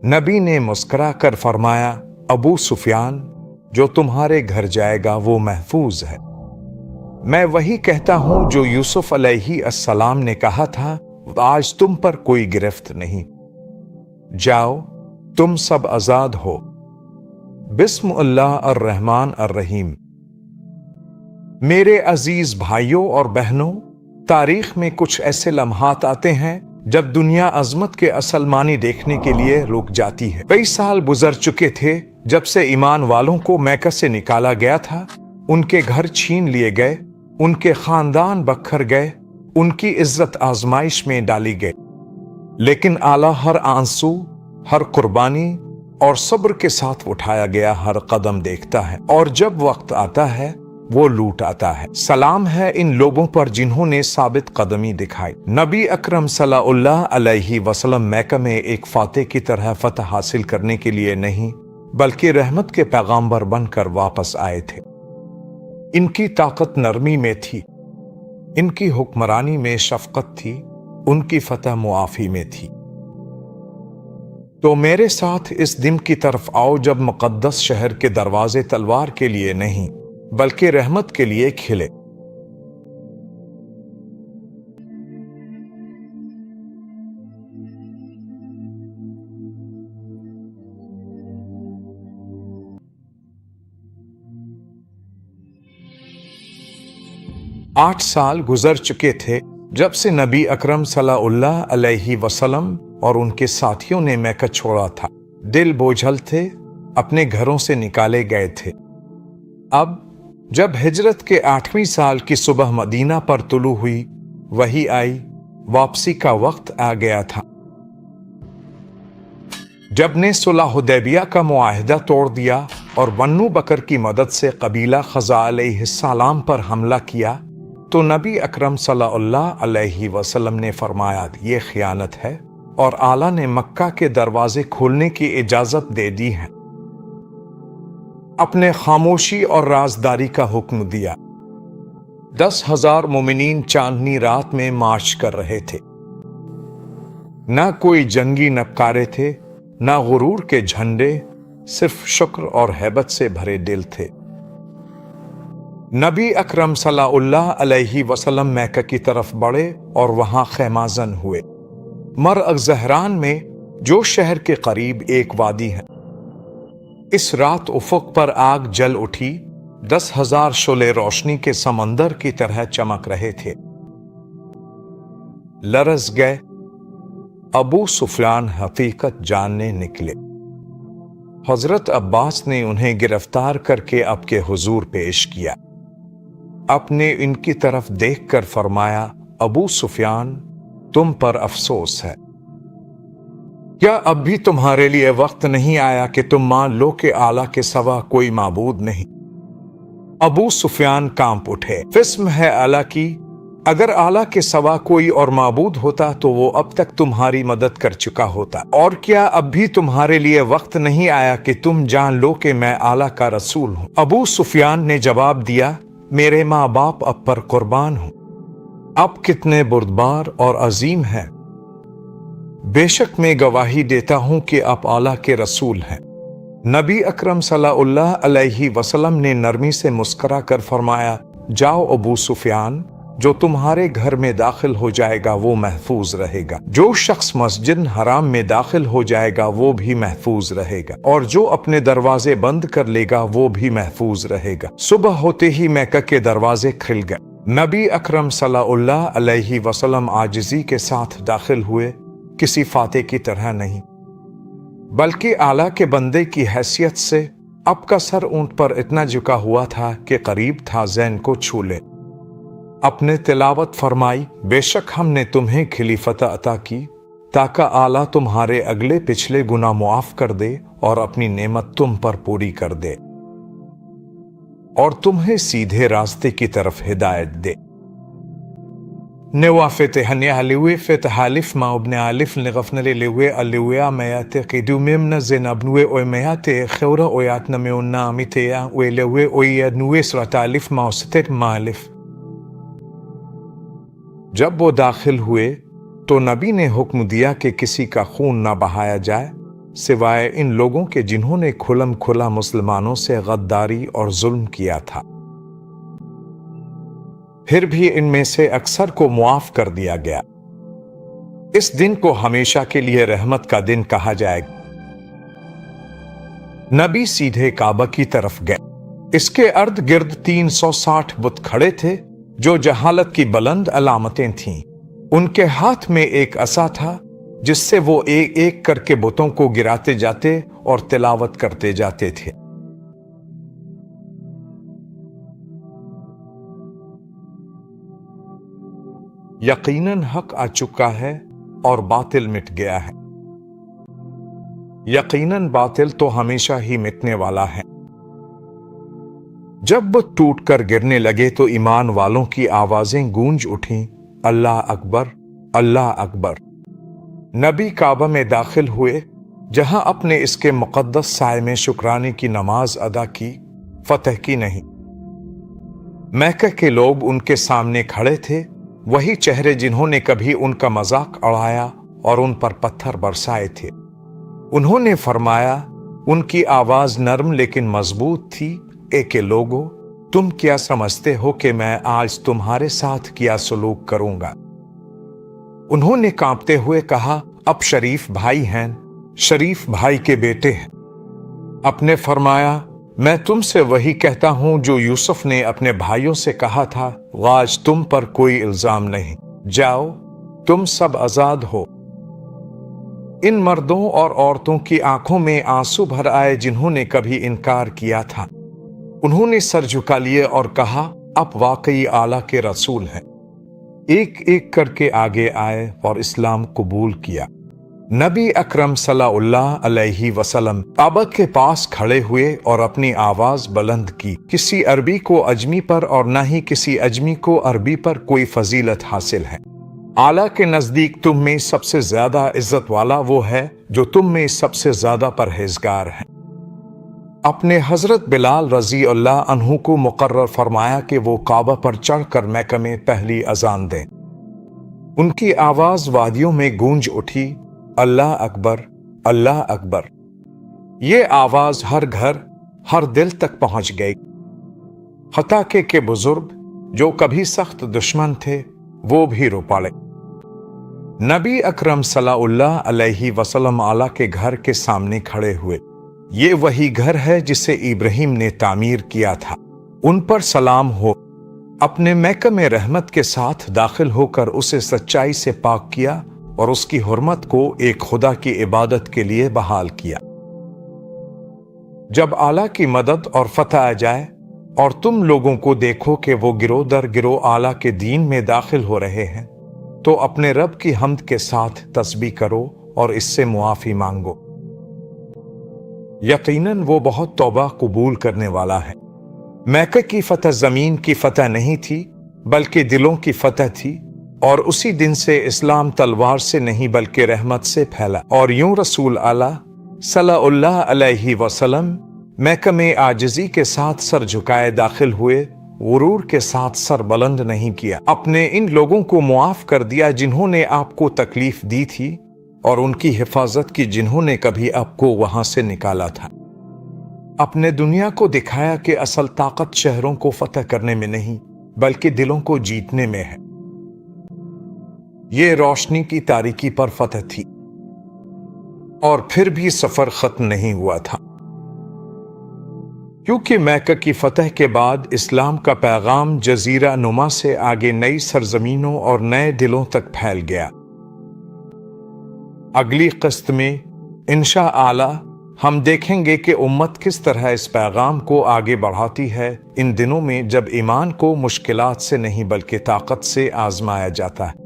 नबी ने मुस्कुरा कर फरमाया, अबू सुफियान, जो तुम्हारे घर जाएगा वो महफूज है। मैं वही कहता हूं जो यूसुफ अलैहि अस्सलाम ने कहा था, आज तुम पर कोई गिरफ्त नहीं, जाओ तुम सब आजाद हो। बिस्मिल्लाह अर्रहमान अर्रहीम। मेरे अजीज भाइयों और बहनों, तारीख में कुछ ऐसे लम्हात आते हैं जब दुनिया अजमत के असल मानी देखने के लिए रुक जाती है। कई साल गुजर चुके थे जब से ईमान वालों को मैका से निकाला गया था, उनके घर छीन लिए गए, उनके खानदान बखर गए, उनकी इज्जत आजमाइश में डाली गई। लेकिन आला हर आंसू, हर कुर्बानी और सब्र के साथ उठाया गया हर कदम देखता है, और जब वक्त आता है वो लूट आता है। सलाम है इन लोगों पर जिन्होंने साबित कदमी दिखाई। नबी अकरम सल्लल्लाहु अलैहि वसल्लम मैका में एक फातेह की तरह फतह हासिल करने के लिए नहीं, बल्कि रहमत के पैगाम्बर बनकर वापस आए थे। इनकी ताकत नरमी में थी, इनकी हुक्मरानी में शफकत थी, उनकी फतह मुआफी में थी। तो मेरे साथ इस दिन की तरफ आओ जब मुकद्दस शहर के दरवाजे तलवार के लिए नहीं बल्कि रहमत के लिए खिले। आठ साल गुजर चुके थे जब से नबी अकरम सल्लल्लाहु अलैहि वसल्लम और उनके साथियों ने मैका छोड़ा था। दिल बोझल थे, अपने घरों से निकाले गए थे। अब जब हिजरत के 8वें साल की सुबह मदीना पर तुलू हुई, वही आई, वापसी का वक्त आ गया था। जब ने सुलह हुदैबिया का मुआहिदा तोड़ दिया और बन्नू बकर की मदद से कबीला खज़ा अलैहिस्सलाम पर हमला किया, तो नबी अकरम सल्लल्लाहु अलैहि वसल्लम ने फरमाया, ये खियानत है, और आला ने मक्का के दरवाजे खोलने की इजाजत दे दी है। अपने खामोशी और राजदारी का हुक्म दिया। 10,000 मोमिनीन चांदनी रात में मार्च कर रहे थे। ना कोई जंगी नक्कारे थे, ना गुरूर के झंडे, सिर्फ शुक्र और हैबत से भरे दिल थे। नबी अकरम सल्लल्लाहु अलैहि वसल्लम मैका की तरफ बढ़े और वहां खैमाजन हुए। मर ज़हरान में, जो शहर के करीब एक वादी है, इस रात उफक पर आग जल उठी, 10,000 शोले रोशनी के समंदर की तरह चमक रहे थे। लरज गए। अबू सुफियान हकीकत जानने निकले। हजरत अब्बास ने उन्हें गिरफ्तार करके आपके हुजूर पेश किया। आपने इनकी तरफ देखकर फरमाया, अबू सुफियान, तुम पर अफसोस है। क्या अब भी तुम्हारे लिए वक्त नहीं आया कि तुम मान लो कि आला के सिवा कोई माबूद नहीं? अबू सुफियान कांप उठे। किस्म है आला की, अगर आला के सिवा कोई और माबूद होता तो वो अब तक तुम्हारी मदद कर चुका होता। और क्या अब भी तुम्हारे लिए वक्त नहीं आया कि तुम जान लो कि मैं आला का रसूल हूं? अबू सुफियान ने जवाब दिया, मेरे माँ बाप अब पर कुर्बान हूं। अब कितने बुर्दबार और अजीम हैं। बेशक मैं गवाही देता हूं कि आप आला के रसूल हैं। नबी अकरम सल्लल्लाहु अलैहि वसल्लम ने नरमी से मुस्कुरा कर फरमाया, जाओ अबू सुफियान, जो तुम्हारे घर में दाखिल हो जाएगा वो महफूज रहेगा। जो शख्स मस्जिद हराम में दाखिल हो जाएगा वो भी महफूज रहेगा, और जो अपने दरवाजे बंद कर लेगा वो भी महफूज रहेगा। सुबह होते ही मैका के दरवाजे खिल गए। नबी अकरम सल्लल्लाहु अलैहि वसल्लम आजिज़ी के साथ दाखिल हुए, किसी फातेह की तरह नहीं, बल्कि आला के बंदे की हैसियत से। आपका सर ऊंट पर इतना झुका हुआ था कि करीब था ज़ैन को छू ले। अपने तिलावत फरमाई, बेशक हमने तुम्हें खिलीफत अता की ताकि आला तुम्हारे अगले पिछले गुनाह मुआफ कर दे और अपनी नेमत तुम पर पूरी कर दे और तुम्हें सीधे रास्ते की तरफ हिदायत दे। نوافته هنيهلوي فتحالف ما ابن عالف نغفنلي لوي اللويا ميات قيدو ممنا زينبنوي او ميات خورا او ياتنا ميونا ميتيا ويلوي او يدنوي سرطالف ما ستر مالف. जब वो दाखिल हुए तो नबी ने हुक्म दिया कि किसी का खून न बहाया जाए سوائے ان لوگوں کے جنہوں نے کھلم کھلا مسلمانوں سے غداری اور ظلم کیا تھا۔ پھر بھی ان میں سے اکثر کو معاف کر دیا گیا۔ اس دن کو ہمیشہ کے لیے رحمت کا دن کہا جائے گا۔ نبی سیدھے کعبہ کی طرف گئے۔ اس کے ارد گرد 360 بت کھڑے تھے جو جہالت کی بلند علامتیں تھیں۔ ان کے ہاتھ میں ایک عصا تھا جس سے وہ ایک ایک کر کے بتوں کو گراتے جاتے اور تلاوت کرتے جاتے تھے۔ یقیناً حق آ چکا ہے اور باطل مٹ گیا ہے۔ یقیناً باطل تو ہمیشہ ہی مٹنے والا ہے۔ جب بت ٹوٹ کر گرنے لگے تو ایمان والوں کی آوازیں گونج اٹھیں، اللہ اکبر، اللہ اکبر۔ نبی کعبہ میں داخل ہوئے، جہاں اپنے اس کے مقدس سائے میں شکرانے کی نماز ادا کی، فتح کی نہیں۔ مکہ کے لوگ ان کے سامنے کھڑے تھے، وہی چہرے جنہوں نے کبھی ان کا مذاق اڑایا اور ان پر پتھر برسائے تھے۔ انہوں نے فرمایا، ان کی آواز نرم لیکن مضبوط تھی، اے کہ لوگو، تم کیا سمجھتے ہو کہ میں آج تمہارے ساتھ کیا سلوک کروں گا؟ انہوں نے کانپتے ہوئے کہا، اب شریف بھائی ہیں، شریف بھائی کے بیٹے ہیں۔ اپنے فرمایا، میں تم سے وہی کہتا ہوں جو یوسف نے اپنے بھائیوں سے کہا تھا، آج تم پر کوئی الزام نہیں، جاؤ، تم سب آزاد ہو۔ ان مردوں اور عورتوں کی آنکھوں میں آنسو بھر آئے جنہوں نے کبھی انکار کیا تھا۔ انہوں نے سر جھکا لیے اور کہا، اب واقعی اعلیٰ کے رسول ہیں۔ ایک ایک کر کے آگے آئے اور اسلام قبول کیا۔ نبی اکرم صلی اللہ علیہ وسلم کعبہ کے پاس کھڑے ہوئے اور اپنی آواز بلند کی۔ کسی عربی کو اجمی پر اور نہ ہی کسی اجمی کو عربی پر کوئی فضیلت حاصل ہے۔ اعلیٰ کے نزدیک تم میں سب سے زیادہ عزت والا وہ ہے جو تم میں سب سے زیادہ پرہیزگار ہے۔ اپنے حضرت بلال رضی اللہ عنہ کو مقرر فرمایا کہ وہ کعبہ پر چڑھ کر مکہ میں پہلی اذان دیں۔ ان کی آواز وادیوں میں گونج اٹھی، اللہ اکبر، اللہ اکبر۔ یہ آواز ہر گھر، ہر دل تک پہنچ گئی۔ حتیٰ کہ بزرگ جو کبھی سخت دشمن تھے وہ بھی رو پڑے۔ نبی اکرم صلی اللہ علیہ وسلم اعلیٰ کے گھر کے سامنے کھڑے ہوئے۔ یہ وہی گھر ہے جسے ابراہیم نے تعمیر کیا تھا، ان پر سلام ہو۔ اپنے مکہ میں رحمت کے ساتھ داخل ہو کر اسے سچائی سے پاک کیا اور اس کی حرمت کو ایک خدا کی عبادت کے لیے بحال کیا۔ جب اعلیٰ کی مدد اور فتح آ جائے اور تم لوگوں کو دیکھو کہ وہ گروہ در گروہ اعلیٰ کے دین میں داخل ہو رہے ہیں، تو اپنے رب کی حمد کے ساتھ تسبیح کرو اور اس سے معافی مانگو۔ یقیناً وہ بہت توبہ قبول کرنے والا ہے۔ مکہ کی فتح زمین کی فتح نہیں تھی بلکہ دلوں کی فتح تھی، اور اسی دن سے اسلام تلوار سے نہیں بلکہ رحمت سے پھیلا۔ اور یوں رسول اللہ صلی اللہ علیہ وسلم مکہ میں عاجزی کے ساتھ سر جھکائے داخل ہوئے، غرور کے ساتھ سر بلند نہیں کیا۔ اپنے ان لوگوں کو معاف کر دیا جنہوں نے آپ کو تکلیف دی تھی، اور ان کی حفاظت کی جنہوں نے کبھی آپ کو وہاں سے نکالا تھا۔ اپنے دنیا کو دکھایا کہ اصل طاقت شہروں کو فتح کرنے میں نہیں بلکہ دلوں کو جیتنے میں ہے۔ یہ روشنی کی تاریکی پر فتح تھی، اور پھر بھی سفر ختم نہیں ہوا تھا، کیونکہ مکہ کی فتح کے بعد اسلام کا پیغام جزیرہ نما سے آگے نئی سرزمینوں اور نئے دلوں تک پھیل گیا۔ اگلی قسط میں انشاء اللہ ہم دیکھیں گے کہ امت کس طرح اس پیغام کو آگے بڑھاتی ہے ان دنوں میں جب ایمان کو مشکلات سے نہیں بلکہ طاقت سے آزمایا جاتا ہے۔